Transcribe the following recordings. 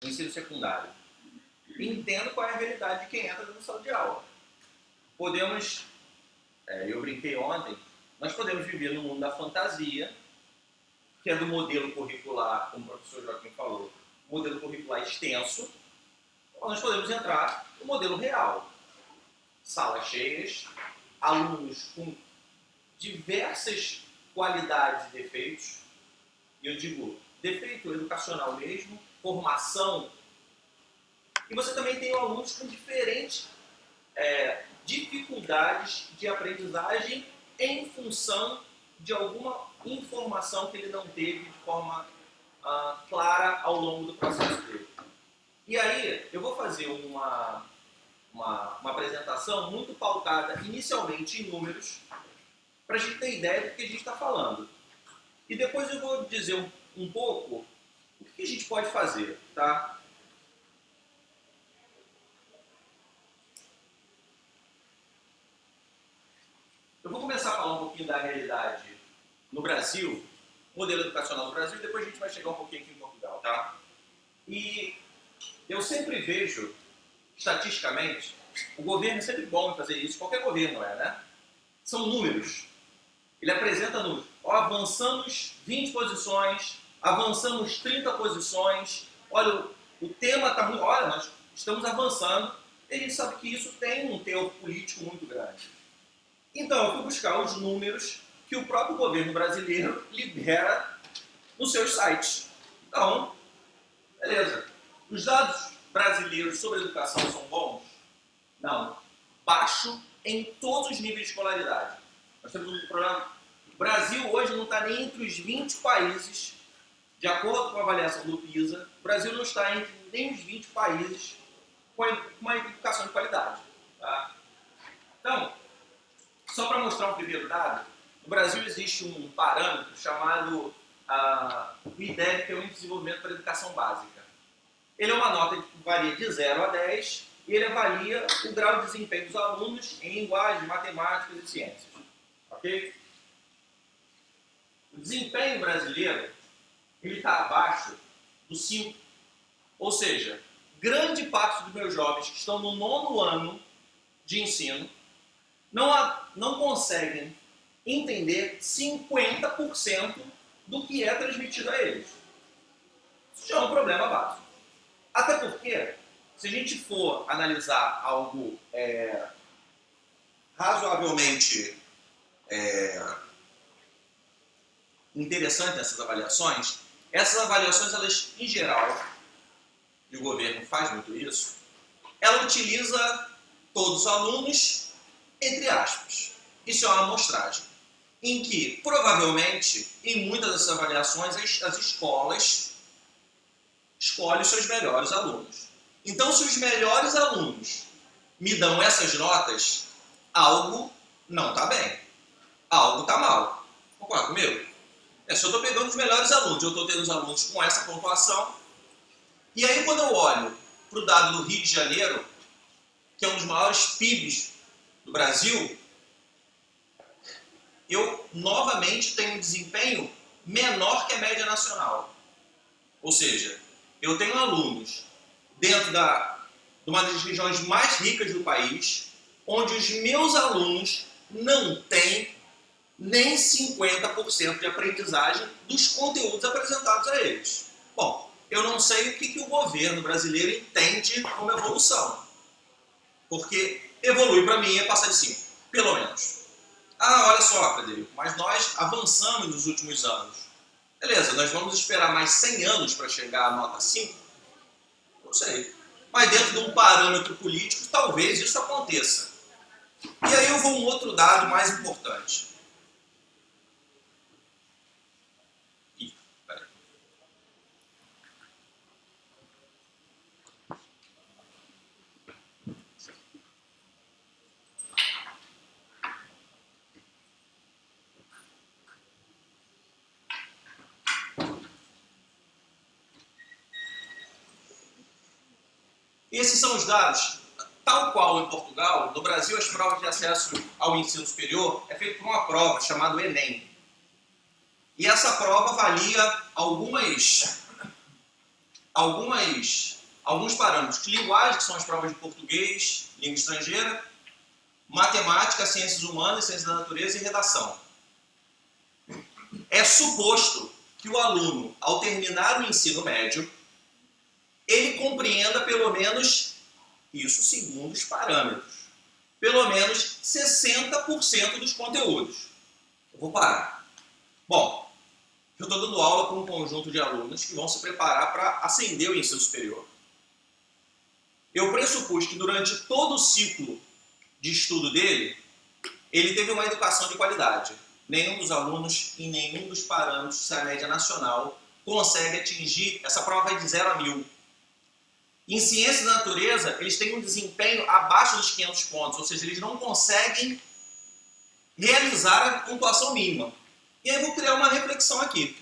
no ensino secundário, entendo qual é a realidade de quem entra na sala de aula. Podemos, eu brinquei ontem, nós podemos viver no mundo da fantasia, que é do modelo curricular, como o professor Joaquim falou, modelo curricular extenso, ou nós podemos entrar no modelo real. Salas cheias, alunos com diversas qualidades e defeitos, e eu digo defeito educacional mesmo, formação, e você também tem alunos com diferentes dificuldades de aprendizagem em função de alguma informação que ele não teve de forma clara ao longo do processo dele. E aí, eu vou fazer uma apresentação muito pautada inicialmente em números, para a gente ter ideia do que a gente está falando. E depois eu vou dizer um pouco o que a gente pode fazer, tá? Eu vou começar a falar um pouquinho da realidade no Brasil, modelo educacional no Brasil, e depois a gente vai chegar um pouquinho aqui em Portugal, tá? E eu sempre vejo, estatisticamente, o governo é sempre bom em fazer isso, qualquer governo né? São números. Ele apresenta números. Avançamos 20 posições, avançamos 30 posições, olha, o tema está muito... Olha, nós estamos avançando, e a gente sabe que isso tem um teor político muito grande. Então, eu fui buscar os números que o próprio governo brasileiro libera nos seus sites. Então, beleza. Os dados brasileiros sobre educação são bons? Não. Baixo em todos os níveis de escolaridade. Nós temos um problema. O Brasil hoje não está nem entre os 20 países, de acordo com a avaliação do PISA, o Brasil não está entre nem os 20 países com uma educação de qualidade. Tá? Então, só para mostrar um primeiro dado, no Brasil existe um parâmetro chamado o IDEB, que é o Índice de Desenvolvimento para a Educação Básica. Ele é uma nota que varia de 0 a 10 e ele avalia o grau de desempenho dos alunos em linguagem, matemáticas e ciências. Ok? O desempenho brasileiro está abaixo do 5. Ou seja, grande parte dos meus jovens que estão no 9º ano de ensino não conseguem entender 50% do que é transmitido a eles. Isso já é um problema básico. Até porque, se a gente for analisar algo razoavelmente interessante nessas avaliações, elas, em geral, e o governo faz muito isso, ela utiliza todos os alunos, entre aspas. Isso é uma amostragem, em que, provavelmente, em muitas dessas avaliações, as escolas escolhem os seus melhores alunos. Então, se os melhores alunos me dão essas notas, algo não está bem. Algo está mal. Concorda comigo? Se eu estou pegando os melhores alunos, eu estou tendo os alunos com essa pontuação, e aí quando eu olho para o dado do Rio de Janeiro, que é um dos maiores PIBs do Brasil, eu novamente tenho um desempenho menor que a média nacional. Ou seja, eu tenho alunos dentro de uma das regiões mais ricas do país, onde os meus alunos não têm nem 50% de aprendizagem dos conteúdos apresentados a eles. Bom, eu não sei o que o governo brasileiro entende como evolução. Porque evoluir para mim é passar de 5, pelo menos. Olha só, Frederico, mas nós avançamos nos últimos anos. Beleza, nós vamos esperar mais 100 anos para chegar à nota 5? Não sei. Mas dentro de um parâmetro político, talvez isso aconteça. E aí eu vou a um outro dado mais importante. Esses são os dados. Tal qual em Portugal, no Brasil as provas de acesso ao ensino superior é feita por uma prova chamada Enem. E essa prova avalia algumas alguns parâmetros. Linguagem, que são as provas de português, língua estrangeira, matemática, ciências humanas, ciências da natureza e redação. É suposto que o aluno, ao terminar o ensino médio, ele compreenda pelo menos, isso segundo os parâmetros, pelo menos 60% dos conteúdos. Eu vou parar. Bom, eu estou dando aula para um conjunto de alunos que vão se preparar para ascender o ensino superior. Eu pressupus que durante todo o ciclo de estudo dele, ele teve uma educação de qualidade. Nenhum dos alunos, em nenhum dos parâmetros, se a média nacional consegue atingir, essa prova vai de 0 a 1000. Em ciências da natureza, eles têm um desempenho abaixo dos 500 pontos, ou seja, eles não conseguem realizar a pontuação mínima. E aí eu vou criar uma reflexão aqui.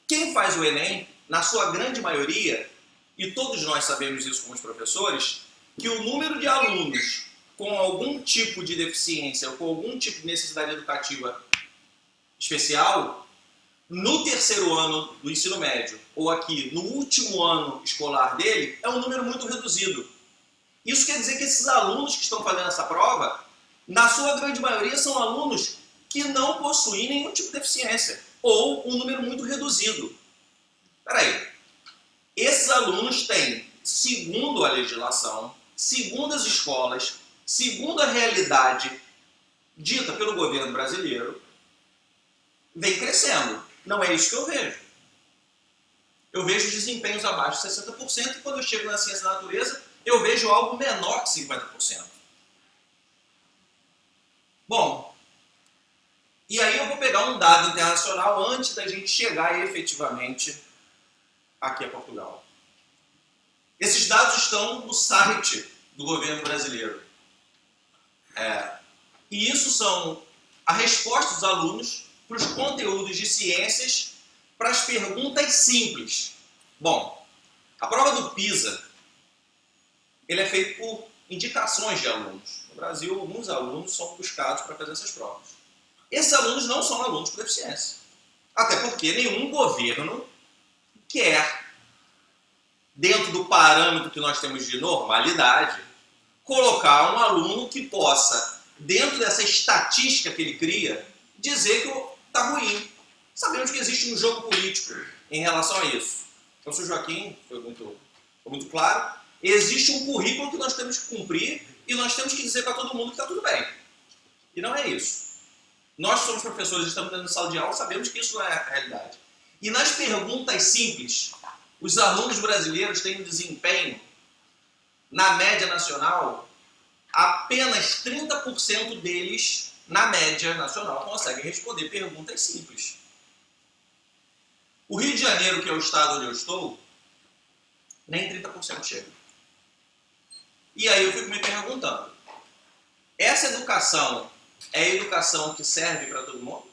Quem faz o Enem, na sua grande maioria, e todos nós sabemos isso como os professores, que o número de alunos com algum tipo de deficiência ou com algum tipo de necessidade educativa especial, no terceiro ano do ensino médio, ou aqui no último ano escolar dele, é um número muito reduzido. Isso quer dizer que esses alunos que estão fazendo essa prova, na sua grande maioria, são alunos que não possuem nenhum tipo de deficiência, ou um número muito reduzido. Espera aí. Esses alunos têm, segundo a legislação, segundo as escolas, segundo a realidade dita pelo governo brasileiro, vem crescendo. Não é isso que eu vejo. Eu vejo desempenhos abaixo de 60% e quando eu chego na ciência da natureza, eu vejo algo menor que 50%. Bom, e aí eu vou pegar um dado internacional antes da gente chegar efetivamente aqui a Portugal. Esses dados estão no site do governo brasileiro. E isso são a resposta dos alunos para os conteúdos de ciências, para as perguntas simples. Bom, a prova do PISA, ele é feito por indicações de alunos. No Brasil, alguns alunos são buscados para fazer essas provas. Esses alunos não são alunos com deficiência. Até porque nenhum governo quer, dentro do parâmetro que nós temos de normalidade, colocar um aluno que possa, dentro dessa estatística que ele cria, dizer que está ruim. Sabemos que existe um jogo político em relação a isso. Então, o senhor Joaquim foi muito claro. Existe um currículo que nós temos que cumprir e nós temos que dizer para todo mundo que está tudo bem. E não é isso. Nós somos professores, estamos dentro da sala de aula, sabemos que isso não é a realidade. E nas perguntas simples, os alunos brasileiros têm um desempenho, na média nacional, apenas 30% deles, na média nacional, conseguem responder perguntas simples. O Rio de Janeiro, que é o estado onde eu estou, nem 30% chega. E aí eu fico me perguntando, essa educação é a educação que serve para todo mundo?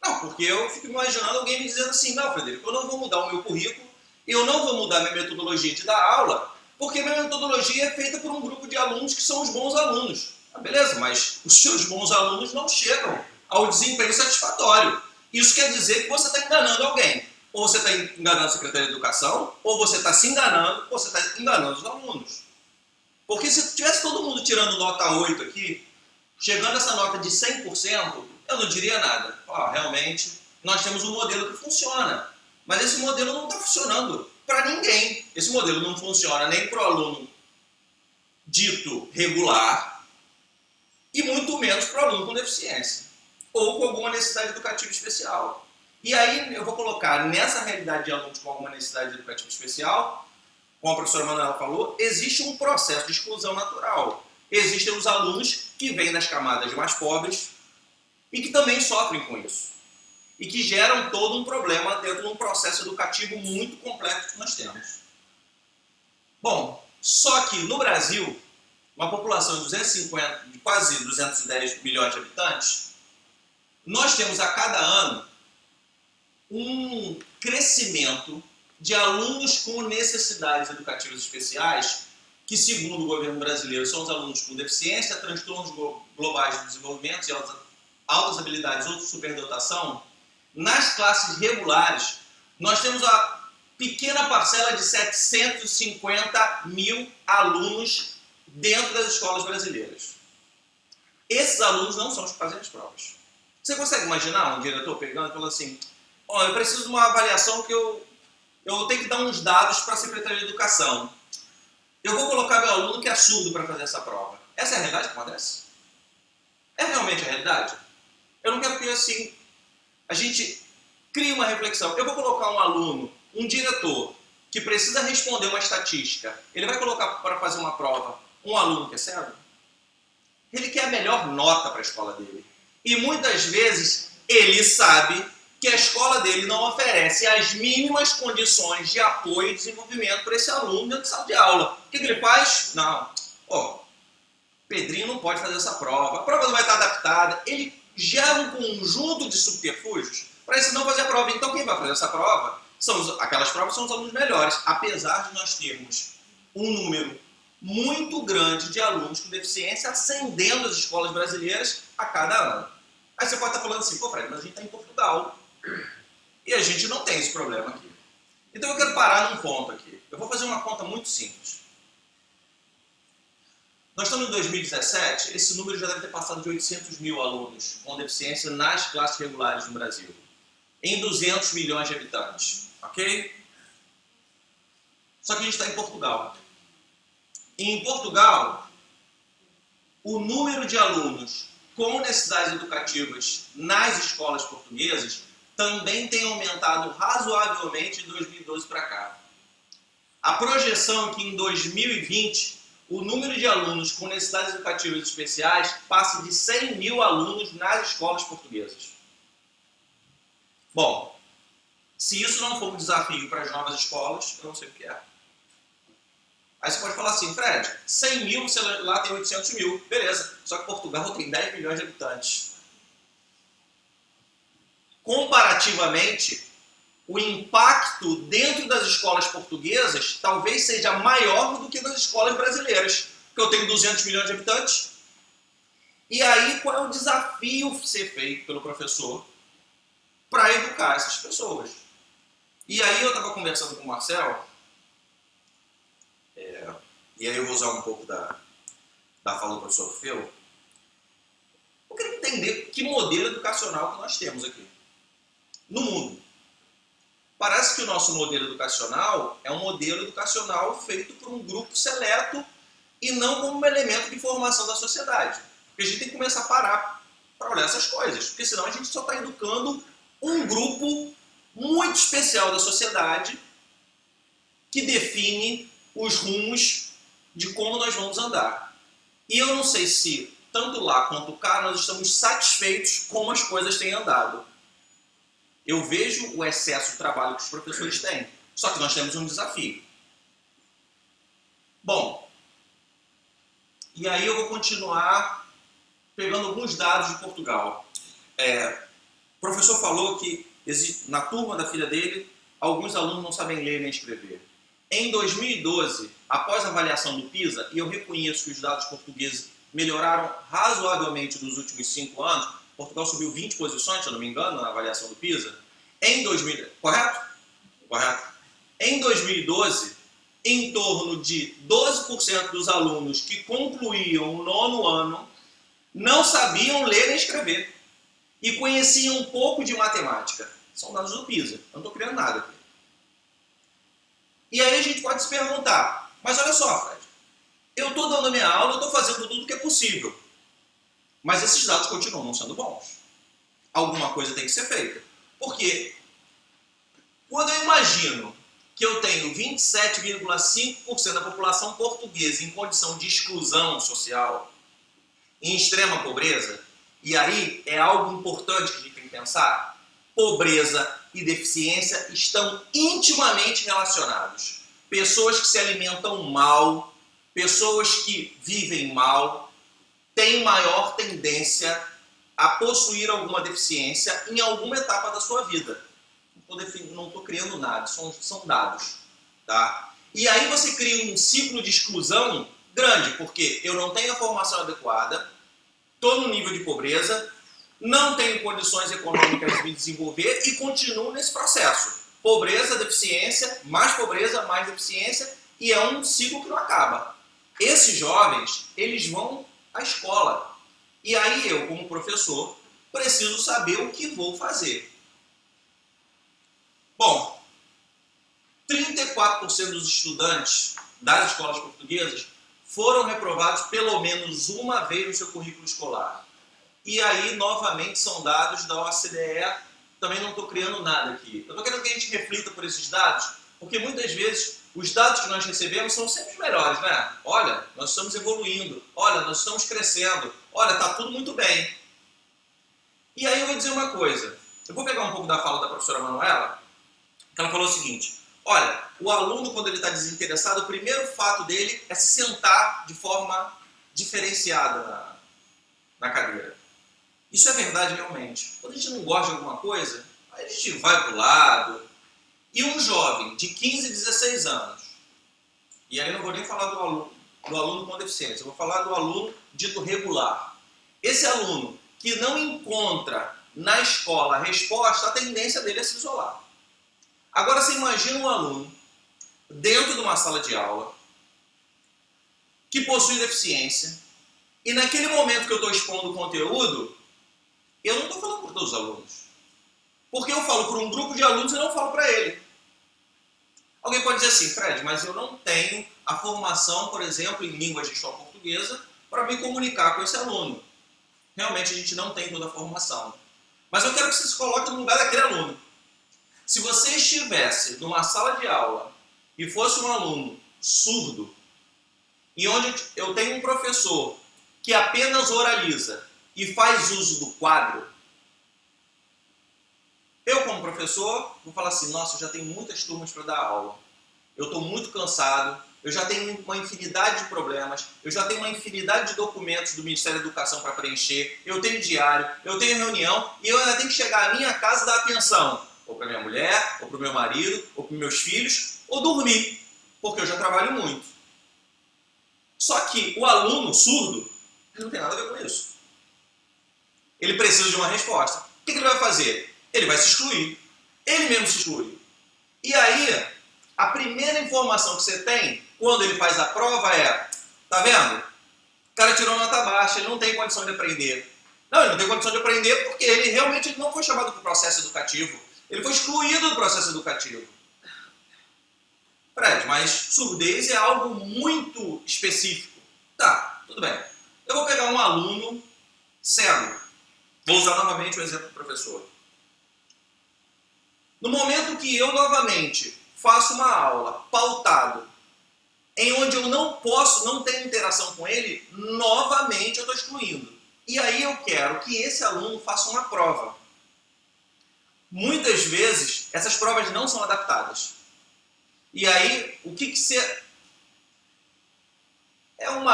Não, porque eu fico imaginando alguém me dizendo assim, não, Frederico, eu não vou mudar o meu currículo, eu não vou mudar minha metodologia de dar aula, porque minha metodologia é feita por um grupo de alunos que são os bons alunos. Ah, beleza, mas os seus bons alunos não chegam ao desempenho satisfatório. Isso quer dizer que você está enganando alguém. Ou você está enganando a Secretaria de Educação, ou você está se enganando, ou você está enganando os alunos. Porque se tivesse todo mundo tirando nota 8 aqui, chegando a essa nota de 100%, eu não diria nada. Realmente, nós temos um modelo que funciona. Mas esse modelo não está funcionando para ninguém. Esse modelo não funciona nem para o aluno dito regular e muito menos para o aluno com deficiência ou com alguma necessidade educativa especial. E aí eu vou colocar nessa realidade de alunos com alguma necessidade educativa especial, como a professora Manuela falou, existe um processo de exclusão natural. Existem os alunos que vêm das camadas mais pobres e que também sofrem com isso. E que geram todo um problema dentro de um processo educativo muito complexo que nós temos. Bom, só que no Brasil, uma população de quase 210 milhões de habitantes, nós temos a cada ano um crescimento de alunos com necessidades educativas especiais, que segundo o governo brasileiro são os alunos com deficiência, transtornos globais de desenvolvimento e altas habilidades ou superdotação. Nas classes regulares, nós temos pequena parcela de 750 mil alunos dentro das escolas brasileiras. Esses alunos não são os que fazem as provas. Você consegue imaginar um diretor pegando e falando assim, ó, eu preciso de uma avaliação que eu tenho que dar uns dados para a Secretaria de Educação. Eu vou colocar meu aluno que é surdo para fazer essa prova. Essa é a realidade que acontece? É realmente a realidade? Eu não quero que assim, a gente crie uma reflexão. Eu vou colocar um aluno, um diretor, que precisa responder uma estatística. Ele vai colocar para fazer uma prova um aluno que é cego? Ele quer a melhor nota para a escola dele. E muitas vezes ele sabe que a escola dele não oferece as mínimas condições de apoio e desenvolvimento para esse aluno dentro da sala de aula. O que ele faz? Não. Pedrinho não pode fazer essa prova. A prova não vai estar adaptada. Ele gera um conjunto de subterfúgios para esse não fazer a prova. Então quem vai fazer essa prova, aquelas provas são os alunos melhores. Apesar de nós termos um número muito grande de alunos com deficiência ascendendo as escolas brasileiras a cada ano. Aí você pode estar falando assim, pô, Fred, mas a gente está em Portugal e a gente não tem esse problema aqui. Então eu quero parar num ponto aqui. Eu vou fazer uma conta muito simples. Nós estamos em 2017, esse número já deve ter passado de 800 mil alunos com deficiência nas classes regulares no Brasil, em 200 milhões de habitantes, ok? Só que a gente está em Portugal. E em Portugal, o número de alunos com necessidades educativas nas escolas portuguesas também tem aumentado razoavelmente de 2012 para cá. A projeção é que em 2020, o número de alunos com necessidades educativas especiais passe de 100 mil alunos nas escolas portuguesas. Bom, se isso não for um desafio para as novas escolas, eu não sei o que é. Aí você pode falar assim, Fred, 100 mil, você lá tem 800 mil, beleza. Só que Portugal tem 10 milhões de habitantes. Comparativamente, o impacto dentro das escolas portuguesas talvez seja maior do que nas escolas brasileiras, porque eu tenho 200 milhões de habitantes. E aí, qual é o desafio ser feito pelo professor para educar essas pessoas? E aí eu estava conversando com o Marcel, e aí eu vou usar um pouco da fala do professor Feu. Eu queria entender que modelo educacional que nós temos aqui no mundo. Parece que o nosso modelo educacional é um modelo educacional feito por um grupo seleto e não como um elemento de formação da sociedade. Porque a gente tem que começar a parar para olhar essas coisas, porque senão a gente só está educando um grupo muito especial da sociedade que define os rumos de como nós vamos andar. E eu não sei se, tanto lá quanto cá, nós estamos satisfeitos como as coisas têm andado. Eu vejo o excesso de trabalho que os professores têm, só que nós temos um desafio. Bom, e aí eu vou continuar pegando alguns dados de Portugal. O professor falou que na turma da filha dele, alguns alunos não sabem ler nem escrever. Em 2012, após a avaliação do PISA, e eu reconheço que os dados portugueses melhoraram razoavelmente nos últimos 5 anos, Portugal subiu 20 posições, se eu não me engano, na avaliação do PISA. Correto? Correto. Em 2012, em torno de 12% dos alunos que concluíam o 9º ano não sabiam ler nem escrever e conheciam um pouco de matemática. São dados do PISA, eu não estou criando nada aqui. E aí a gente pode se perguntar, mas olha só, Fred, eu estou dando a minha aula, eu estou fazendo tudo o que é possível, mas esses dados continuam não sendo bons. Alguma coisa tem que ser feita. Porque quando eu imagino que eu tenho 27,5% da população portuguesa em condição de exclusão social, em extrema pobreza, e aí é algo importante que a gente tem que pensar, pobreza e deficiência estão intimamente relacionados. Pessoas que se alimentam mal, pessoas que vivem mal, têm maior tendência a possuir alguma deficiência em alguma etapa da sua vida. Não estou criando nada, são dados. Tá? E aí você cria um ciclo de exclusão grande, porque eu não tenho a formação adequada, estou no nível de pobreza, não tenho condições econômicas de me desenvolver e continuo nesse processo. pobreza, deficiência, mais deficiência, e é um ciclo que não acaba. Esses jovens, eles vão à escola. E aí eu, como professor, preciso saber o que vou fazer. Bom, 34% dos estudantes das escolas portuguesas foram reprovados pelo menos uma vez no seu currículo escolar. E aí, novamente, são dados da OCDE. Também não estou criando nada aqui. Eu estou querendo que a gente reflita por esses dados, porque muitas vezes os dados que nós recebemos são sempre os melhores, né? Olha, nós estamos evoluindo. Olha, nós estamos crescendo. Olha, está tudo muito bem. E aí eu vou dizer uma coisa. Eu vou pegar um pouco da fala da professora Manuela, que ela falou o seguinte: olha, o aluno, quando ele está desinteressado, o primeiro fato dele é se sentar de forma diferenciada na cadeira. Isso é verdade realmente. Quando a gente não gosta de alguma coisa, aí a gente vai para o lado. E um jovem de 15, 16 anos, e aí eu não vou nem falar do aluno com deficiência, eu vou falar do aluno dito regular. Esse aluno que não encontra na escola a resposta, a tendência dele é se isolar. Agora você imagina um aluno dentro de uma sala de aula que possui deficiência e naquele momento que eu estou expondo o conteúdo, eu não estou falando por todos os alunos. Porque eu falo por um grupo de alunos e não falo para ele. Alguém pode dizer assim: Fred, mas eu não tenho a formação, por exemplo, em língua gestual portuguesa para me comunicar com esse aluno. Realmente a gente não tem toda a formação. Mas eu quero que você se coloque no lugar daquele aluno. Se você estivesse numa sala de aula e fosse um aluno surdo, e onde eu tenho um professor que apenas oraliza e faz uso do quadro, eu, como professor, vou falar assim: nossa, eu já tenho muitas turmas para dar aula, eu estou muito cansado, eu já tenho uma infinidade de problemas, eu já tenho uma infinidade de documentos do Ministério da Educação para preencher, eu tenho diário, eu tenho reunião, e eu ainda tenho que chegar à minha casa e dar atenção, ou para minha mulher, ou para o meu marido, ou para os meus filhos, ou dormir, porque eu já trabalho muito. Só que o aluno surdo, ele não tem nada a ver com isso. Ele precisa de uma resposta. O que ele vai fazer? Ele vai se excluir. Ele mesmo se exclui. E aí, a primeira informação que você tem, quando ele faz a prova é: tá vendo? O cara tirou nota baixa, ele não tem condição de aprender. Não, ele não tem condição de aprender porque ele realmente não foi chamado para o processo educativo. Ele foi excluído do processo educativo. Fred, mas surdez é algo muito específico. Tá, tudo bem. Eu vou pegar um aluno cego. Vou usar novamente o exemplo do professor. No momento que eu novamente faço uma aula pautado em onde eu não tenho interação com ele, novamente eu estou excluindo. E aí eu quero que esse aluno faça uma prova. Muitas vezes essas provas não são adaptadas. E aí o que você... É um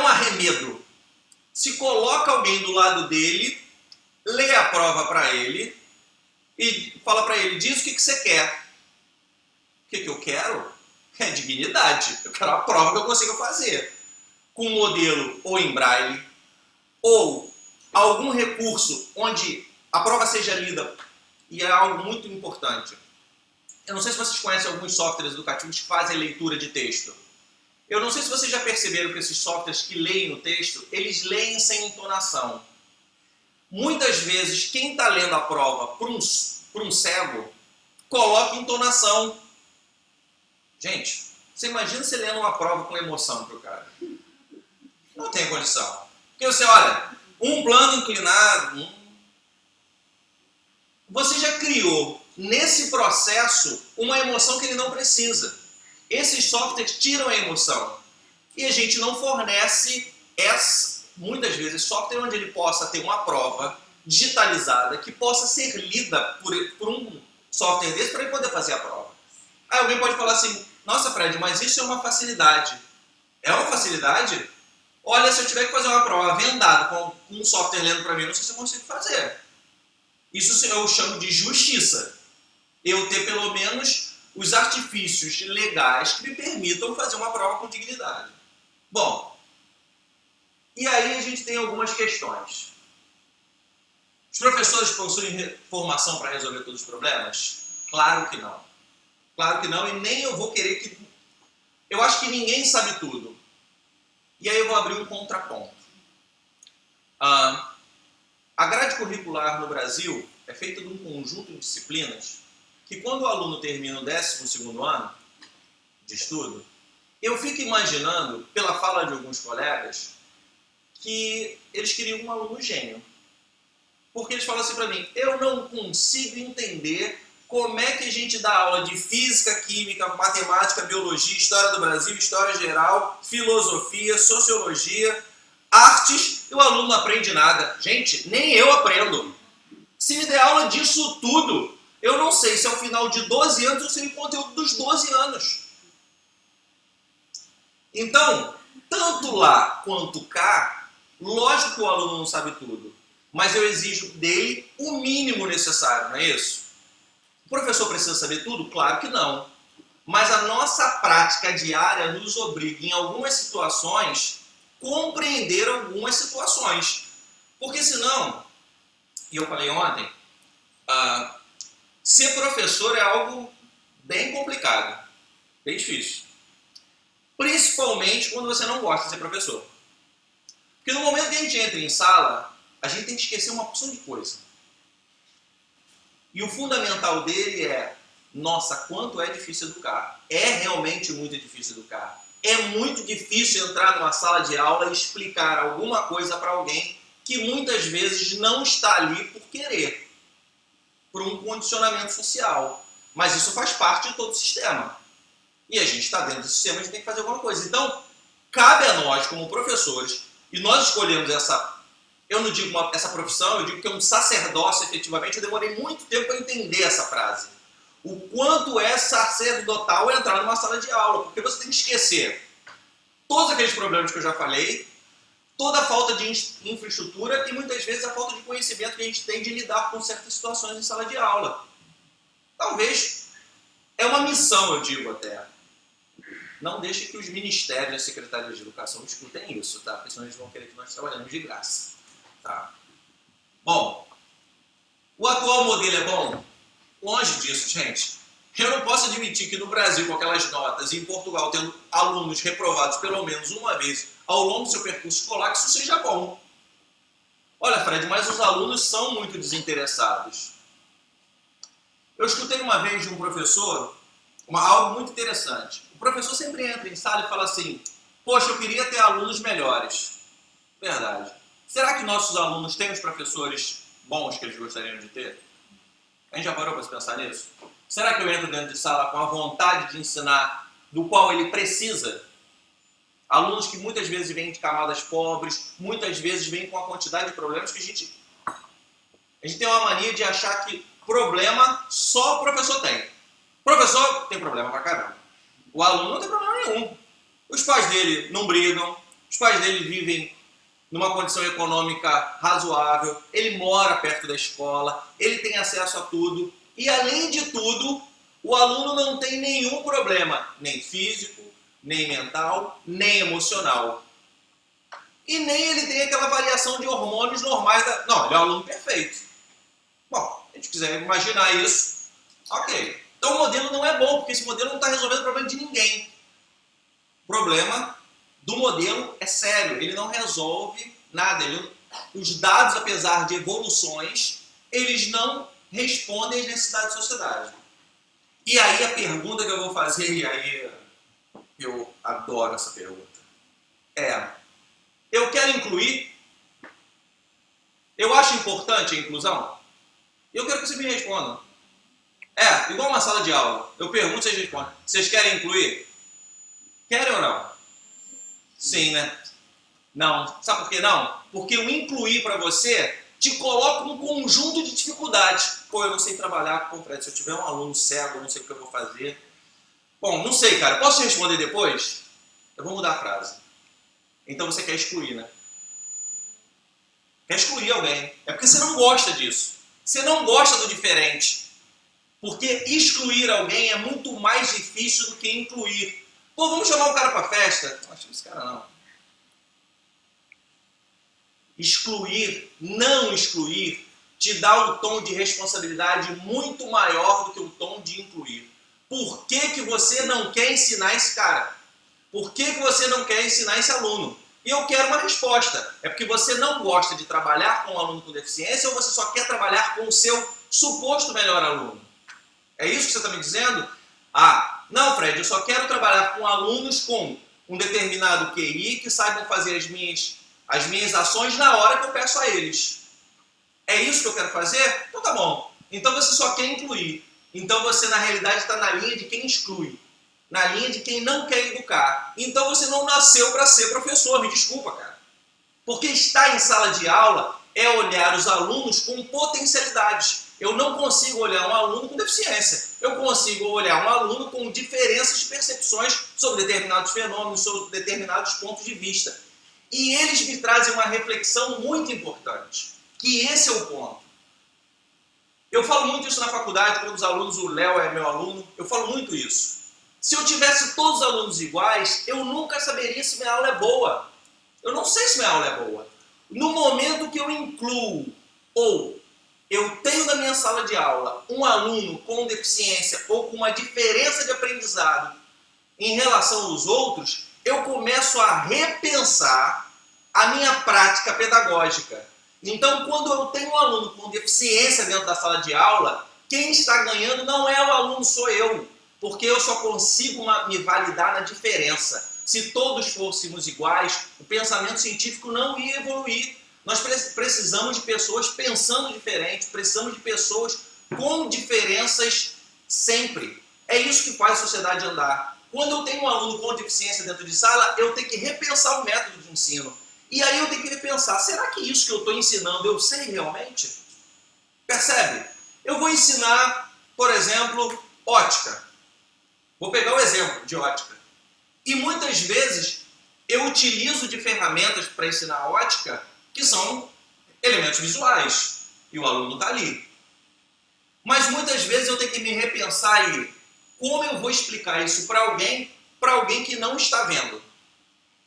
arremedo. Se coloca alguém do lado dele, lê a prova para ele e fala para ele: diz o que você quer. O que eu quero? É dignidade. Eu quero a prova que eu consiga fazer. Com um modelo ou em braille, ou algum recurso onde a prova seja lida. E é algo muito importante. Eu não sei se vocês conhecem alguns softwares educativos que fazem leitura de texto. Eu não sei se vocês já perceberam que esses softwares que leem o texto, eles leem sem entonação. Muitas vezes, quem está lendo a prova para um cego, coloca entonação. Gente, você imagina você lendo uma prova com emoção para o cara? Não tem condição. Porque você olha, um plano inclinado. Você já criou nesse processo uma emoção que ele não precisa. Esses softwares tiram a emoção. E a gente não fornece, muitas vezes, software onde ele possa ter uma prova digitalizada que possa ser lida por um software desse para ele poder fazer a prova. Aí alguém pode falar assim: nossa, Fred, mas isso é uma facilidade. É uma facilidade? Olha, se eu tiver que fazer uma prova vendada com um software lendo para mim, não sei se eu consigo fazer. Isso eu chamo de justiça. Eu ter pelo menos os artifícios legais que me permitam fazer uma prova com dignidade. Bom, e aí a gente tem algumas questões. Os professores possuem formação para resolver todos os problemas? Claro que não. Claro que não, e nem eu vou querer que... Eu acho que ninguém sabe tudo. E aí eu vou abrir um contraponto. A grade curricular no Brasil é feita de um conjunto de disciplinas que quando o aluno termina o 12º ano de estudo, eu fico imaginando, pela fala de alguns colegas, que eles queriam um aluno gênio. Porque eles falam assim para mim, eu não consigo entender como é que a gente dá aula de física, química, matemática, biologia, história do Brasil, história geral, filosofia, sociologia, artes, e o aluno não aprende nada. Gente, nem eu aprendo. Se me der aula disso tudo, eu não sei se ao final de 12 anos eu sei o conteúdo dos 12 anos. Então, tanto lá quanto cá, lógico que o aluno não sabe tudo, mas eu exijo dele o mínimo necessário, não é isso? O professor precisa saber tudo? Claro que não. Mas a nossa prática diária nos obriga, em algumas situações, compreender algumas situações. Porque senão, e eu falei ontem, ser professor é algo bem complicado, bem difícil. Principalmente quando você não gosta de ser professor. Porque no momento que a gente entra em sala, a gente tem que esquecer uma porção de coisa. E o fundamental dele é, nossa, quanto é difícil educar. É realmente muito difícil educar. É muito difícil entrar numa sala de aula e explicar alguma coisa para alguém que muitas vezes não está ali por querer, por um condicionamento social. Mas isso faz parte de todo o sistema. E a gente está dentro do sistema, a gente tem que fazer alguma coisa. Então, cabe a nós, como professores, e nós escolhemos eu não digo essa profissão, eu digo que é um sacerdócio, efetivamente. Eu demorei muito tempo para entender essa frase. O quanto é sacerdotal entrar numa sala de aula, porque você tem que esquecer todos aqueles problemas que eu já falei, toda a falta de infraestrutura e muitas vezes a falta de conhecimento que a gente tem de lidar com certas situações em sala de aula. Talvez é uma missão, eu digo até. Não deixe que os ministérios e as secretarias de educação discutem isso, tá? Porque senão eles vão querer que nós trabalhemos de graça. Tá? Bom, o atual modelo é bom? Longe disso, gente. Eu não posso admitir que no Brasil, com aquelas notas, e em Portugal, tendo alunos reprovados pelo menos uma vez ao longo do seu percurso escolar, que isso seja bom. Olha, Fred, mas os alunos são muito desinteressados. Eu escutei uma vez de um professor algo muito interessante. O professor sempre entra em sala e fala assim, poxa, eu queria ter alunos melhores. Verdade. Será que nossos alunos têm os professores bons que eles gostariam de ter? A gente já parou para se pensar nisso? Será que eu entro dentro de sala com a vontade de ensinar do qual ele precisa? Alunos que muitas vezes vêm de camadas pobres, muitas vezes vêm com uma quantidade de problemas que a gente tem uma mania de achar que problema só o professor tem. O professor tem problema pra caramba. O aluno não tem problema nenhum. Os pais dele não brigam, os pais dele vivem numa condição econômica razoável, ele mora perto da escola, ele tem acesso a tudo, e além de tudo, o aluno não tem nenhum problema, nem físico, nem mental, nem emocional. E nem ele tem aquela variação de hormônios normais. Não, ele é um aluno perfeito. Bom, se a gente quiser imaginar isso, ok. Então o modelo não é bom, porque esse modelo não está resolvendo o problema de ninguém. O problema do modelo é sério, ele não resolve nada. Os dados, apesar de evoluções, eles não respondem às necessidades da sociedade. E aí a pergunta que eu vou fazer, e aí eu adoro essa pergunta, eu quero incluir? Eu acho importante a inclusão? Eu quero que vocês me respondam. Igual uma sala de aula. Eu pergunto, vocês respondem. Vocês querem incluir? Querem ou não? Sim, né? Não. Sabe por que não? Porque o incluir para você te coloca num conjunto de dificuldades. Pô, eu não sei trabalhar com o Fred. Se eu tiver um aluno cego, eu não sei o que eu vou fazer. Bom, não sei, cara. Posso te responder depois? Eu vou mudar a frase. Então você quer excluir, né? Quer excluir alguém. É porque você não gosta disso. Você não gosta do diferente. Porque excluir alguém é muito mais difícil do que incluir. Pô, vamos chamar o cara para festa? Não acho esse cara não. Excluir, não excluir, te dá um tom de responsabilidade muito maior do que o tom de incluir. Por que que você não quer ensinar esse cara? Por que que você não quer ensinar esse aluno? E eu quero uma resposta. É porque você não gosta de trabalhar com um aluno com deficiência ou você só quer trabalhar com o seu suposto melhor aluno? É isso que você está me dizendo? Ah, não, Fred, eu só quero trabalhar com alunos com um determinado QI que saibam fazer as minhas ações na hora que eu peço a eles. É isso que eu quero fazer? Então tá bom. Então você só quer incluir. Então você, na realidade, está na linha de quem exclui. Na linha de quem não quer educar. Então você não nasceu para ser professor, me desculpa, cara. Porque estar em sala de aula é olhar os alunos com potencialidades. Eu não consigo olhar um aluno com deficiência. Eu consigo olhar um aluno com diferenças de percepções sobre determinados fenômenos, sobre determinados pontos de vista. E eles me trazem uma reflexão muito importante. Que esse é o ponto. Eu falo muito isso na faculdade, quando os alunos, o Léo é meu aluno, eu falo muito isso. Se eu tivesse todos os alunos iguais, eu nunca saberia se minha aula é boa. Eu não sei se minha aula é boa. No momento que eu incluo, ou eu tenho na minha sala de aula um aluno com deficiência ou com uma diferença de aprendizado em relação aos outros, eu começo a repensar a minha prática pedagógica. Então, quando eu tenho um aluno com deficiência dentro da sala de aula, quem está ganhando não é o aluno, sou eu. Porque eu só consigo me validar na diferença. Se todos fôssemos iguais, o pensamento científico não ia evoluir. Nós precisamos de pessoas pensando diferente, precisamos de pessoas com diferenças sempre. É isso que faz a sociedade andar. Quando eu tenho um aluno com deficiência dentro de sala, eu tenho que repensar o método de ensino. E aí eu tenho que repensar, será que isso que eu estou ensinando eu sei realmente? Percebe? Eu vou ensinar, por exemplo, ótica. Vou pegar o exemplo de ótica. E muitas vezes eu utilizo de ferramentas para ensinar ótica que são elementos visuais. E o aluno está ali. Mas muitas vezes eu tenho que me repensar e como eu vou explicar isso para alguém que não está vendo.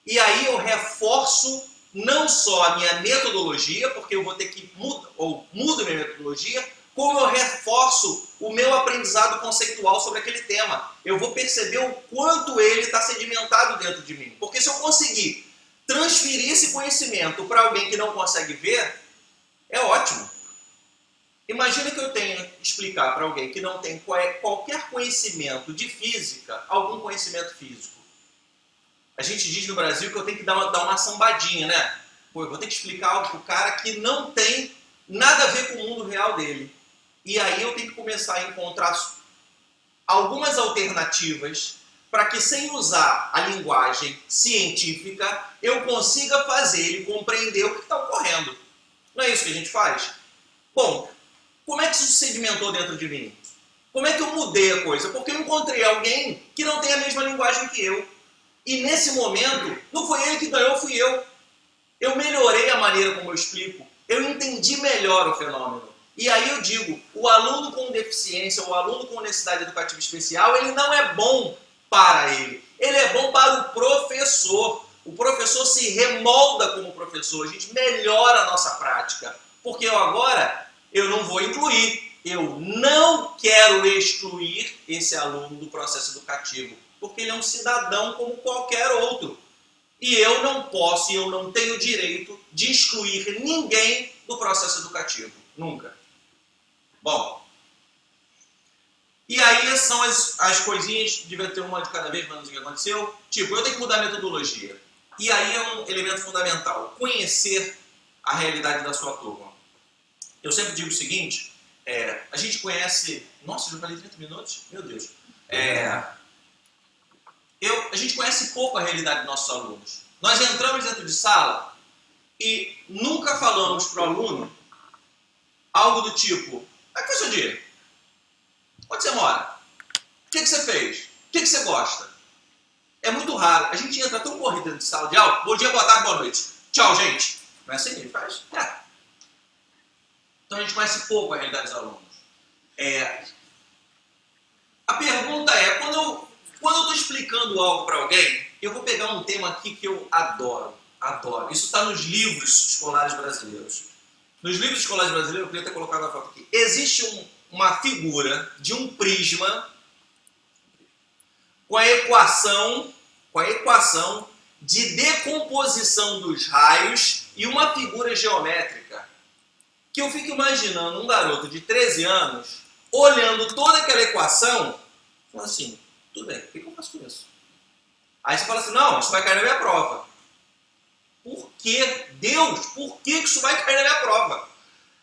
E aí eu reforço não só a minha metodologia, porque eu vou ter que mudo minha metodologia, como eu reforço o meu aprendizado conceitual sobre aquele tema. Eu vou perceber o quanto ele está sedimentado dentro de mim. Porque se eu conseguir transferir esse conhecimento para alguém que não consegue ver, é ótimo. Imagina que eu tenha que explicar para alguém que não tem qualquer conhecimento de física, algum conhecimento físico. A gente diz no Brasil que eu tenho que dar uma sambadinha, né? Pô, eu vou ter que explicar algo para o cara que não tem nada a ver com o mundo real dele. E aí eu tenho que começar a encontrar algumas alternativas para que, sem usar a linguagem científica, eu consiga fazer ele compreender o que está ocorrendo. Não é isso que a gente faz? Bom, como é que isso sedimentou dentro de mim? Como é que eu mudei a coisa? Porque eu encontrei alguém que não tem a mesma linguagem que eu. E nesse momento, não foi ele que ganhou, fui eu. Eu melhorei a maneira como eu explico. Eu entendi melhor o fenômeno. E aí eu digo, o aluno com deficiência, o aluno com necessidade educativa especial, ele não é bom para ele. Ele é bom para o professor. O professor se remolda como professor. A gente melhora a nossa prática. Porque eu não vou incluir. Eu não quero excluir esse aluno do processo educativo. Porque ele é um cidadão como qualquer outro. E eu não posso e eu não tenho direito de excluir ninguém do processo educativo. Nunca. Bom, e aí são as coisinhas, devia ter uma de cada vez, mas não sei o que aconteceu. Tipo, eu tenho que mudar a metodologia. E aí é um elemento fundamental, conhecer a realidade da sua turma. Eu sempre digo o seguinte, a gente conhece... Nossa, já falei 30 minutos? Meu Deus. A gente conhece pouco a realidade dos nossos alunos. Nós entramos dentro de sala e nunca falamos para o aluno algo do tipo, aqui é o seu dia? Onde você mora? O que você fez? O que você gosta? É muito raro. A gente entra tão corrido dentro de sala de aula, bom dia, boa tarde, boa noite. Tchau, gente. Não é assim que ele faz? Então a gente conhece pouco a realidade dos alunos. A pergunta é, quando eu estou explicando algo para alguém, eu vou pegar um tema aqui que eu adoro. Isso está nos livros escolares brasileiros. Nos livros escolares brasileiros, eu queria ter colocado a foto aqui. Existe uma figura de um prisma com a equação de decomposição dos raios e uma figura geométrica que eu fico imaginando um garoto de 13 anos olhando toda aquela equação e falando assim, tudo bem, o que eu faço com isso? Aí você fala assim, não, isso vai cair na minha prova. Por que, Deus, por que isso vai cair na minha prova?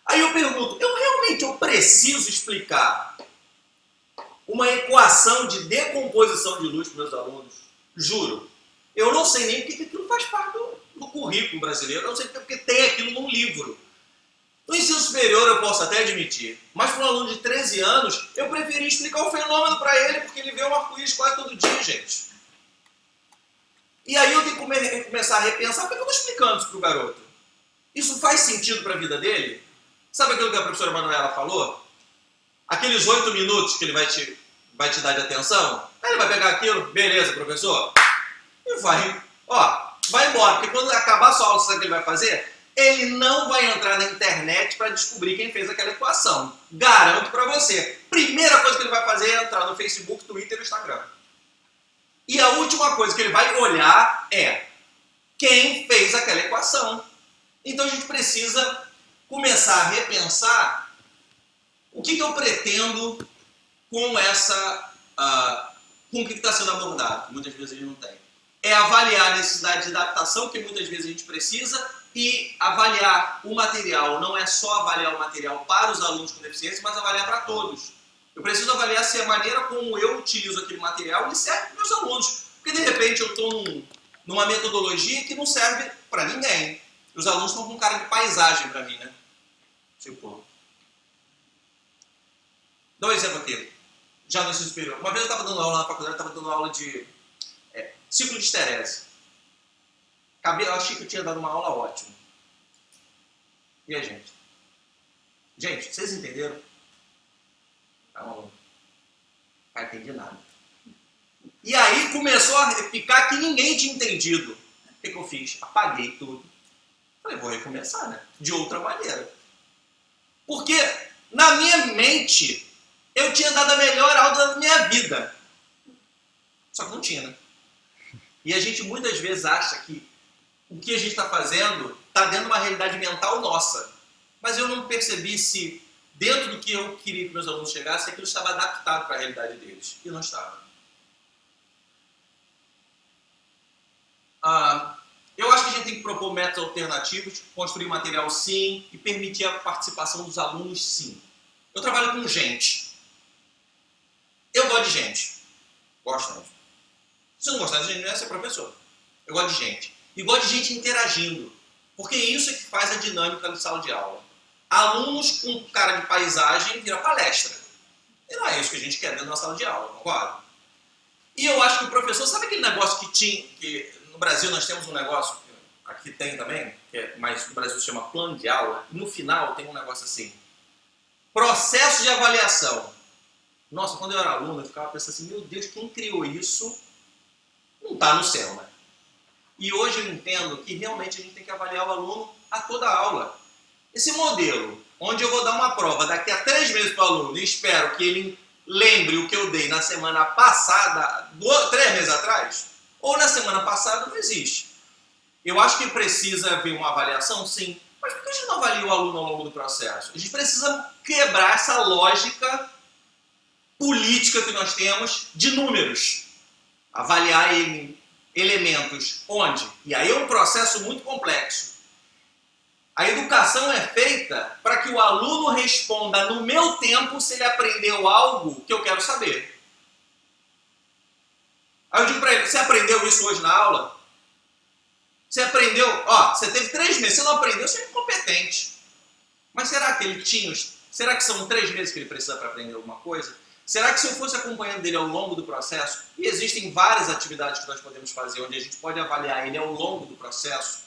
Aí eu pergunto, eu preciso explicar uma equação de decomposição de luz para os meus alunos? Juro. Eu não sei nem porque aquilo faz parte do currículo brasileiro, eu não sei porque tem aquilo num livro. No ensino superior eu posso até admitir, mas para um aluno de 13 anos, eu preferi explicar o fenômeno para ele, porque ele vê um arco-íris quase todo dia, gente. E aí eu tenho que começar a repensar, por que eu estou explicando isso para o garoto? Isso faz sentido para a vida dele? Sabe aquilo que a professora Manuela falou? Aqueles 8 minutos que ele vai te dar de atenção? Aí ele vai pegar aquilo, beleza, professor? E vai embora, porque quando acabar a sua aula, sabe o que ele vai fazer? Ele não vai entrar na internet para descobrir quem fez aquela equação. Garanto para você. Primeira coisa que ele vai fazer é entrar no Facebook, Twitter e Instagram. E a última coisa que ele vai olhar é quem fez aquela equação. Então a gente precisa começar a repensar o que eu pretendo com com o que está sendo abordado, que muitas vezes a gente não tem. É avaliar a necessidade de adaptação, que muitas vezes a gente precisa, e avaliar o material. Não é só avaliar o material para os alunos com deficiência, mas avaliar para todos. Eu preciso avaliar se a maneira como eu utilizo aquele material ele serve para os meus alunos. Porque de repente eu estou numa metodologia que não serve para ninguém. Os alunos estão com cara de paisagem para mim, né? Tipo, dá um exemplo aqui. Já no ensino superior. Uma vez eu estava dando aula na faculdade, estava dando aula de ciclo de esterese. Eu achei que eu tinha dado uma aula ótima. E aí, gente? Gente, vocês entenderam? Não entendi nada. E aí começou a ficar que ninguém tinha entendido. O que eu fiz? Apaguei tudo. Falei, vou recomeçar, né? De outra maneira. Porque na minha mente eu tinha dado a melhor aula da minha vida. Só que não tinha, né? E a gente muitas vezes acha que o que a gente está fazendo está dentro de uma realidade mental nossa. Mas eu não percebi se dentro do que eu queria que meus alunos chegassem, aquilo estava adaptado para a realidade deles. E não estava. Eu acho que a gente tem que propor métodos alternativos, construir material sim, e permitir a participação dos alunos sim. Eu trabalho com gente. Eu gosto de gente. Gosto mesmo. Se não gostar de gente, não é ser professor. Eu gosto de gente. E gosto de gente interagindo. Porque isso é que faz a dinâmica da sala de aula. Alunos com cara de paisagem vira palestra. E não é isso que a gente quer dentro da sala de aula, concorda? E eu acho que o professor, sabe aquele negócio que no Brasil nós temos um negócio, aqui tem também, mas no Brasil se chama plano de aula, e no final tem um negócio assim, processo de avaliação. Nossa, quando eu era aluno, eu ficava pensando assim, meu Deus, quem criou isso não está no céu, né? E hoje eu entendo que realmente a gente tem que avaliar o aluno a toda a aula. Esse modelo, onde eu vou dar uma prova daqui a 3 meses para o aluno e espero que ele lembre o que eu dei na semana passada, 3 meses atrás, ou na semana passada, não existe. Eu acho que precisa haver uma avaliação, sim, mas por que a gente não avalia o aluno ao longo do processo? A gente precisa quebrar essa lógica política que nós temos de números. Avaliar elementos onde? E aí é um processo muito complexo. A educação é feita para que o aluno responda no meu tempo se ele aprendeu algo que eu quero saber. Aí eu digo para ele, você aprendeu isso hoje na aula? Você aprendeu, você teve 3 meses, você não aprendeu, você é incompetente. Mas será que ele tinha, será que são 3 meses que ele precisa para aprender alguma coisa? Será que se eu fosse acompanhando ele ao longo do processo, e existem várias atividades que nós podemos fazer, onde a gente pode avaliar ele ao longo do processo,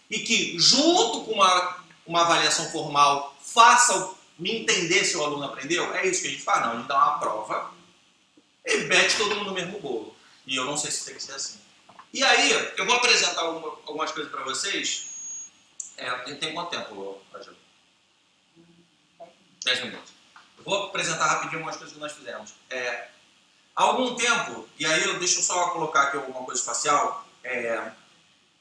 e que, junto com uma avaliação formal, me entender se o aluno aprendeu, é isso que a gente faz? Não, a gente dá uma prova e mete todo mundo no mesmo bolo. E eu não sei se tem que ser assim. E aí, eu vou apresentar algumas coisas para vocês. Tem quanto tempo, Angelo? 10 minutos. Eu vou apresentar rapidinho algumas coisas que nós fizemos. Há algum tempo, e aí deixa eu só colocar aqui alguma coisa espacial,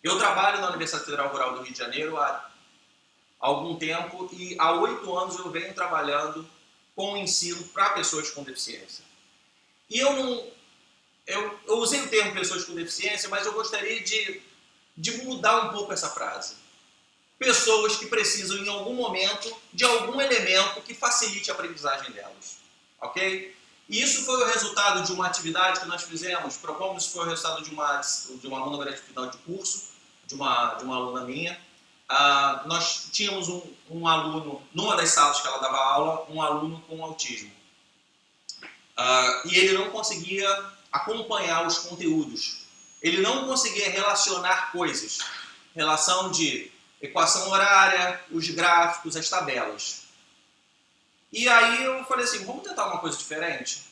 eu trabalho na Universidade Federal Rural do Rio de Janeiro há algum tempo e há 8 anos eu venho trabalhando com o ensino para pessoas com deficiência. E eu usei o termo pessoas com deficiência, mas eu gostaria de mudar um pouco essa frase. Pessoas que precisam em algum momento de algum elemento que facilite a aprendizagem delas. Ok? E isso foi o resultado de uma atividade que nós fizemos, propomos, isso foi o resultado de uma monografia final de curso, de uma aluna minha. Nós tínhamos um aluno, numa das salas que ela dava aula, um aluno com autismo. E ele não conseguia acompanhar os conteúdos. Ele não conseguia relacionar coisas. Relação de equação horária, os gráficos, as tabelas. E aí eu falei assim, vamos tentar uma coisa diferente?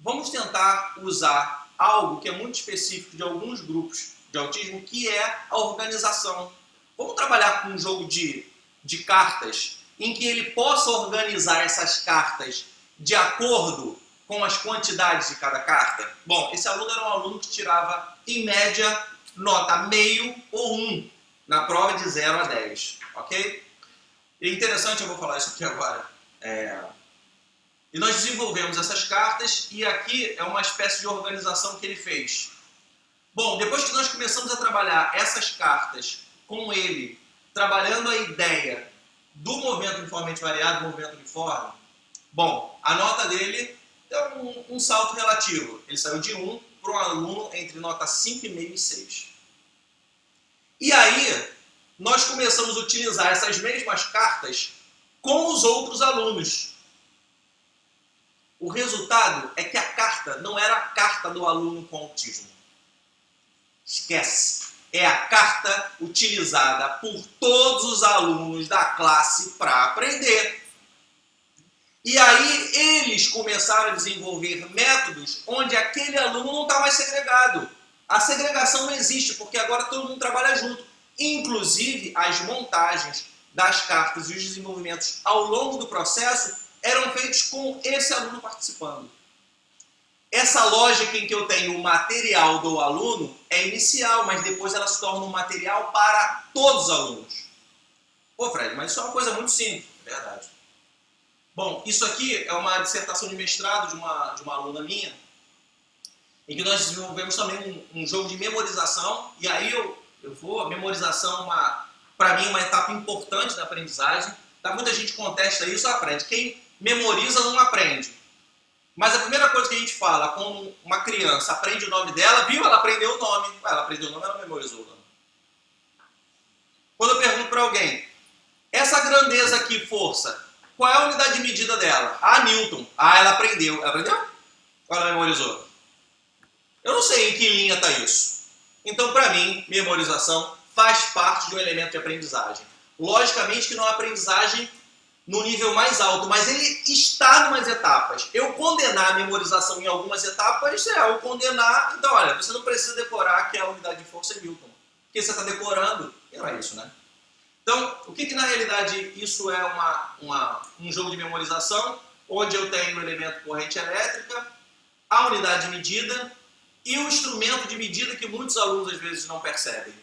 Vamos tentar usar algo que é muito específico de alguns grupos de autismo, que é a organização. Vamos trabalhar com um jogo de cartas em que ele possa organizar essas cartas de acordo com as quantidades de cada carta? Bom, esse aluno era um aluno que tirava, em média, nota meio ou 1 na prova de 0 a 10, ok? E é interessante, eu vou falar isso aqui agora. E nós desenvolvemos essas cartas e aqui é uma espécie de organização que ele fez. Bom, depois que nós começamos a trabalhar essas cartas com ele, trabalhando a ideia do movimento uniformemente variado, movimento uniforme, bom, a nota dele é um salto relativo. Ele saiu de 1 para um aluno entre nota 5,5 e 6. E aí, nós começamos a utilizar essas mesmas cartas com os outros alunos. O resultado é que a carta não era a carta do aluno com autismo. Esquece. É a carta utilizada por todos os alunos da classe para aprender. E aí eles começaram a desenvolver métodos onde aquele aluno não está mais segregado. A segregação não existe, porque agora todo mundo trabalha junto. Inclusive, as montagens das cartas e os desenvolvimentos ao longo do processo eram feitos com esse aluno participando. Essa lógica em que eu tenho o material do aluno é inicial, mas depois ela se torna um material para todos os alunos. Pô, Fred, mas isso é uma coisa muito simples, é verdade. Bom, isso aqui é uma dissertação de mestrado de uma aluna minha, em que nós desenvolvemos também um jogo de memorização, e aí a memorização, para mim, uma etapa importante da aprendizagem. Tá? Muita gente contesta isso, aprende. Quem memoriza não aprende. Mas a primeira coisa que a gente fala, quando uma criança aprende o nome dela, viu? Ela aprendeu o nome. Ela aprendeu o nome, ela memorizou o nome. Quando eu pergunto para alguém, essa grandeza aqui, força, qual é a unidade de medida dela? Newton. Ela aprendeu. Ela aprendeu? Ou ela memorizou? Eu não sei em que linha está isso. Então, para mim, memorização faz parte de um elemento de aprendizagem. Logicamente que não é aprendizagem no nível mais alto, mas ele está em umas etapas. Eu condenar a memorização em algumas etapas eu condenar... Então, olha, você não precisa decorar que a unidade de força é Newton. Porque você está decorando, e não é isso, né? Então, o que na realidade isso é um jogo de memorização, onde eu tenho o elemento corrente elétrica, a unidade de medida e o instrumento de medida que muitos alunos às vezes não percebem.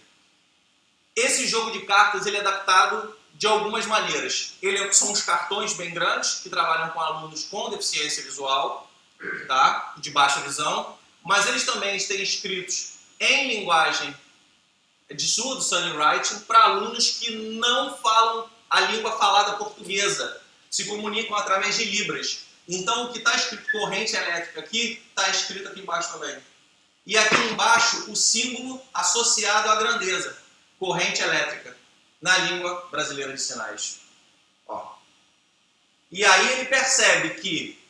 Esse jogo de cartas ele é adaptado de algumas maneiras. São os cartões bem grandes, que trabalham com alunos com deficiência visual, tá? De baixa visão, mas eles também têm escritos em linguagem de surdo, sign writing, para alunos que não falam a língua falada portuguesa, se comunicam através de libras. Então, o que está escrito corrente elétrica aqui, está escrito aqui embaixo também. E aqui embaixo, o símbolo associado à grandeza, corrente elétrica, na língua brasileira de sinais. Ó. E aí ele percebe que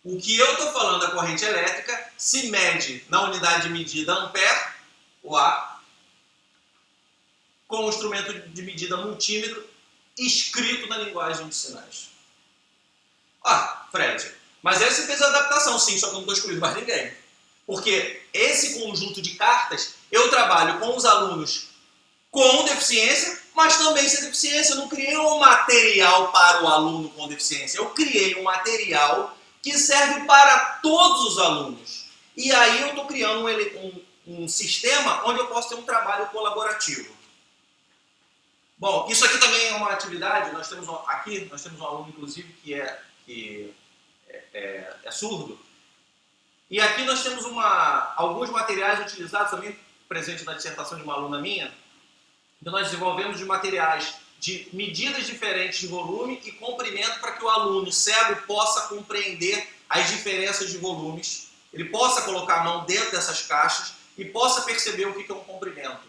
o que eu estou falando da corrente elétrica se mede na unidade de medida ampere, o A, com o instrumento de medida multímetro escrito na linguagem de sinais. Fred, mas aí você fez a adaptação, sim, só que eu não estou excluindo mais ninguém. Porque esse conjunto de cartas, eu trabalho com os alunos com deficiência, mas também sem deficiência. Eu não criei um material para o aluno com deficiência. Eu criei um material que serve para todos os alunos. E aí eu estou criando um sistema onde eu posso ter um trabalho colaborativo. Bom, isso aqui também é uma atividade. Nós temos um aluno, inclusive, que é surdo. E aqui nós temos alguns materiais utilizados também, presente na dissertação de uma aluna minha, que nós desenvolvemos de materiais de medidas diferentes de volume e comprimento para que o aluno cego possa compreender as diferenças de volumes, ele possa colocar a mão dentro dessas caixas e possa perceber o que é um comprimento.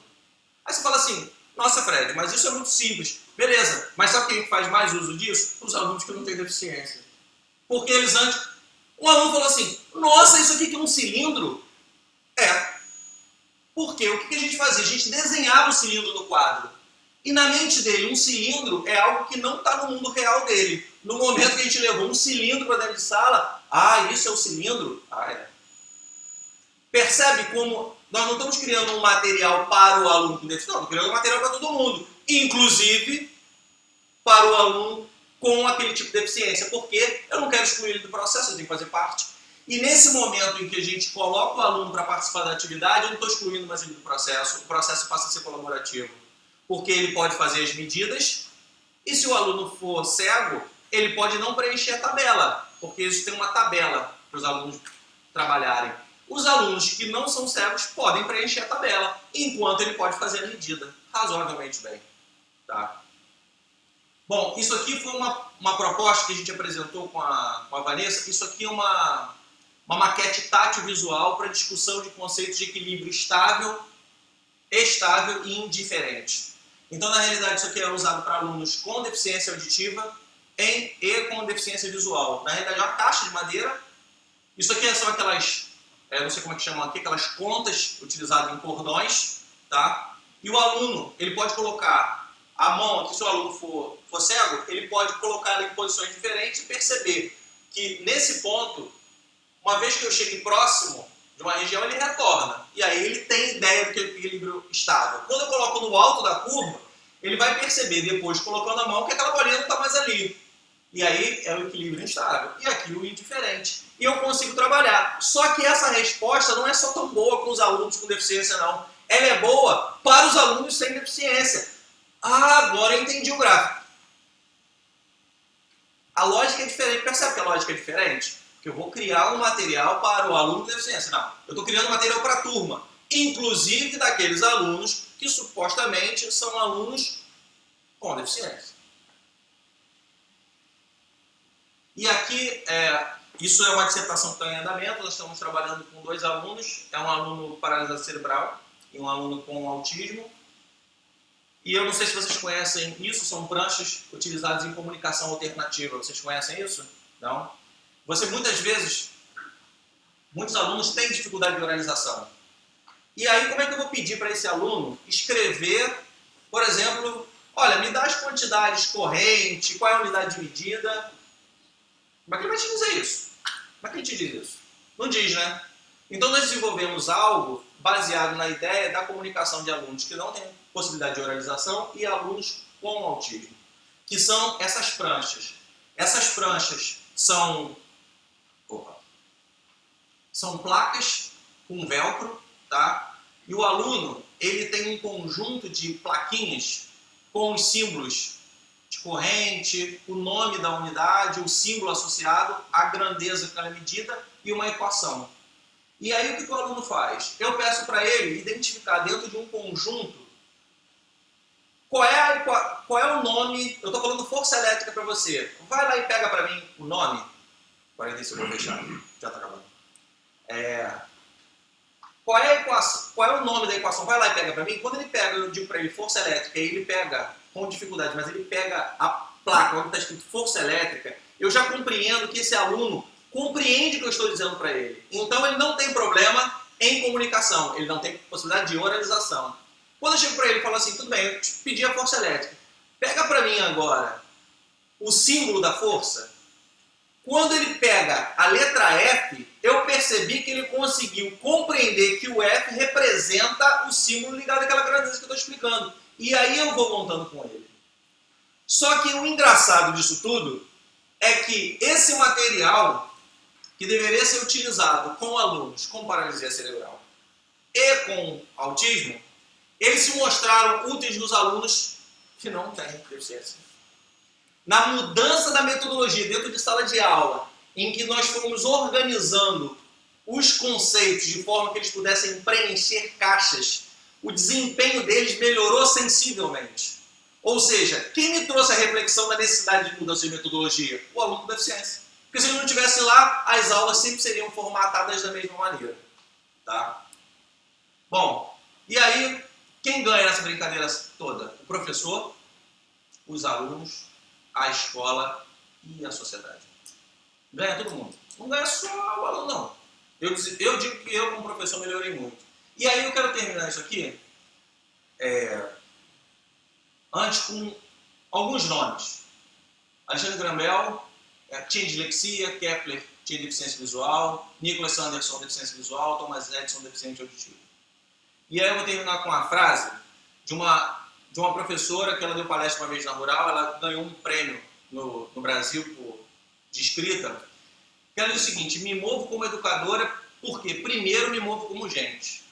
Aí você fala assim, nossa Fred, mas isso é muito simples. Beleza, mas sabe quem faz mais uso disso? Os alunos que não têm deficiência. Porque eles antes... Um aluno falou assim, nossa, isso aqui é um cilindro? É. Por quê? O que a gente fazia? A gente desenhava o cilindro no quadro. E na mente dele, um cilindro é algo que não está no mundo real dele. No momento que a gente levou um cilindro para dentro de sala, isso é o cilindro? É. Percebe como nós não estamos criando um material para o aluno com deficiência, não, estamos criando um material para todo mundo, inclusive para o aluno com aquele tipo de deficiência, porque eu não quero excluir ele do processo, eu tenho que fazer parte. E nesse momento em que a gente coloca o aluno para participar da atividade, eu não estou excluindo mais ele do processo, o processo passa a ser colaborativo, porque ele pode fazer as medidas, e se o aluno for cego, ele pode não preencher a tabela, porque isso tem uma tabela para os alunos trabalharem. Os alunos que não são cegos podem preencher a tabela, enquanto ele pode fazer a medida razoavelmente bem. Tá? Bom, isso aqui foi uma proposta que a gente apresentou com a Vanessa. Isso aqui é uma maquete tátil-visual para discussão de conceitos de equilíbrio estável e indiferente. Então, na realidade, isso aqui é usado para alunos com deficiência auditiva e com deficiência visual. Na realidade, é uma caixa de madeira. Isso aqui são aquelas... não sei como é que chamam aqui, aquelas contas utilizadas em cordões, tá? E o aluno, ele pode colocar a mão aqui, se o aluno for cego, ele pode colocar ela em posições diferentes e perceber que nesse ponto, uma vez que eu chegue próximo de uma região, ele retorna. E aí ele tem ideia do que é o equilíbrio estável. Quando eu coloco no alto da curva, ele vai perceber depois, colocando a mão, que aquela bolinha não está mais ali. E aí é o equilíbrio instável. E aqui o indiferente. E eu consigo trabalhar. Só que essa resposta não é só tão boa com os alunos com deficiência, não. Ela é boa para os alunos sem deficiência. Agora eu entendi o gráfico. A lógica é diferente. Percebe que a lógica é diferente? Porque eu vou criar um material para o aluno com deficiência. Não, eu estou criando material para a turma. Inclusive daqueles alunos que supostamente são alunos com deficiência. E aqui, isso é uma dissertação que está em andamento. Nós estamos trabalhando com 2 alunos. É um aluno paralisado cerebral e um aluno com autismo. E eu não sei se vocês conhecem isso, são pranchas utilizadas em comunicação alternativa. Vocês conhecem isso? Não? Muitas vezes, muitos alunos têm dificuldade de oralização. E aí, como é que eu vou pedir para esse aluno escrever, por exemplo, olha, me dá as quantidades corrente, qual é a unidade de medida? Como é que ele vai te dizer isso? Como é que ele te diz isso? Não diz, né? Então nós desenvolvemos algo baseado na ideia da comunicação de alunos que não têm possibilidade de oralização e alunos com autismo, que são essas pranchas. Essas pranchas são placas com velcro, tá? E o aluno, ele tem um conjunto de plaquinhas com os símbolos de corrente, o nome da unidade, o símbolo associado, a grandeza que ela é medida e uma equação. E aí o que o aluno faz? Eu peço para ele identificar dentro de um conjunto qual é o nome. Eu estou falando força elétrica para você. Vai lá e pega para mim o nome. 40 segundos, vou fechar. Já está acabando. Qual é o nome da equação? Vai lá e pega para mim. Quando ele pega, eu digo para ele força elétrica, e ele pega com dificuldade, mas ele pega a placa onde está escrito força elétrica, eu já compreendo que esse aluno compreende o que eu estou dizendo para ele. Então ele não tem problema em comunicação, ele não tem possibilidade de oralização. Quando eu chego para ele e falo assim, tudo bem, eu te pedi a força elétrica, pega para mim agora o símbolo da força. Quando ele pega a letra F, eu percebi que ele conseguiu compreender que o F representa o símbolo ligado àquela grandeza que eu estou explicando. e aí eu vou montando com ele. Só que o engraçado disso tudo é que esse material, que deveria ser utilizado com alunos com paralisia cerebral e com autismo, eles se mostraram úteis nos alunos que não têm deficiência. Na mudança da metodologia dentro de sala de aula, em que nós fomos organizando os conceitos de forma que eles pudessem preencher caixas, o desempenho deles melhorou sensivelmente. Ou seja, quem me trouxe a reflexão da necessidade de mudança de metodologia? O aluno com deficiência. Porque se ele não estivesse lá, as aulas sempre seriam formatadas da mesma maneira. Tá? Bom, e aí, quem ganha nessa brincadeira toda? O professor, os alunos, a escola e a sociedade. Ganha todo mundo. Não ganha só o aluno, não. Eu digo que eu, como professor, melhorei muito. E aí eu quero terminar isso aqui antes com alguns nomes. Alexandre Graham Bell tinha dislexia, Kepler tinha deficiência visual, Nicholas Sanderson, deficiência visual, Thomas Edison, deficiente auditivo. E aí eu vou terminar com uma frase de uma professora que ela deu palestra uma vez na Rural, ela ganhou um prêmio no Brasil de escrita. Ela diz o seguinte: me movo como educadora porque primeiro me movo como gente.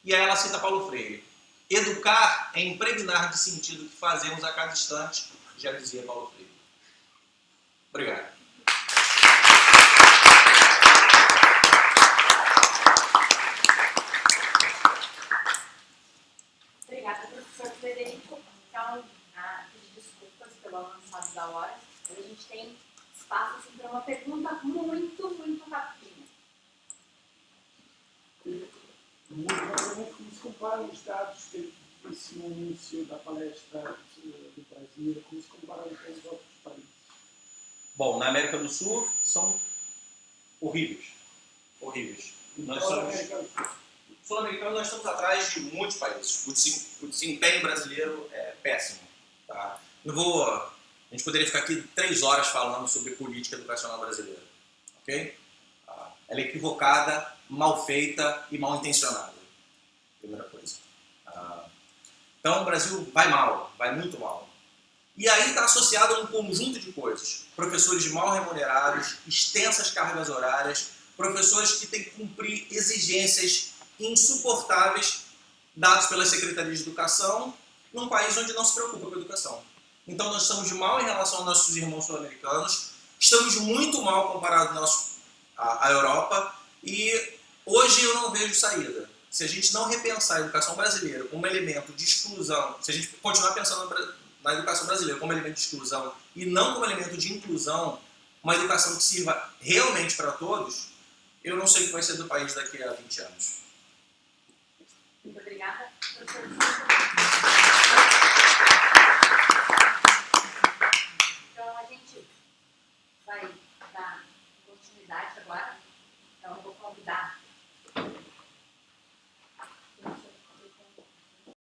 E aí ela cita Paulo Freire. Educar é impregnar de sentido que fazemos a cada instante, já dizia Paulo Freire. Obrigado. Obrigada, professor Frederico. Então, pedir desculpas pelo avançado da hora. A gente tem espaço assim, para uma pergunta muito rapidinha. Como se comparam os dados desse início da palestra do Brasil, como se comparam com os outros países? Bom, na América do Sul são horríveis. Horríveis. Nós somos sul-americanos, nós estamos atrás de muitos países. O desempenho brasileiro é péssimo. Tá? A gente poderia ficar aqui 3 horas falando sobre política educacional brasileira. Ok? Ela é equivocada, mal feita e mal intencionada. Primeira coisa. Então o Brasil vai mal, vai muito mal. E aí está associado a um conjunto de coisas. Professores mal remunerados, extensas cargas horárias, professores que têm que cumprir exigências insuportáveis dadas pelas secretarias de educação num país onde não se preocupa com a educação. Então nós estamos mal em relação aos nossos irmãos sul-americanos, estamos muito mal comparados à Europa e hoje eu não vejo saída. Se a gente não repensar a educação brasileira como elemento de exclusão, se a gente continuar pensando na educação brasileira como elemento de exclusão e não como elemento de inclusão, uma educação que sirva realmente para todos, eu não sei o que vai ser do país daqui a 20 anos. Muito obrigada. Então, a gente vai dar continuidade agora. Então, eu vou convidar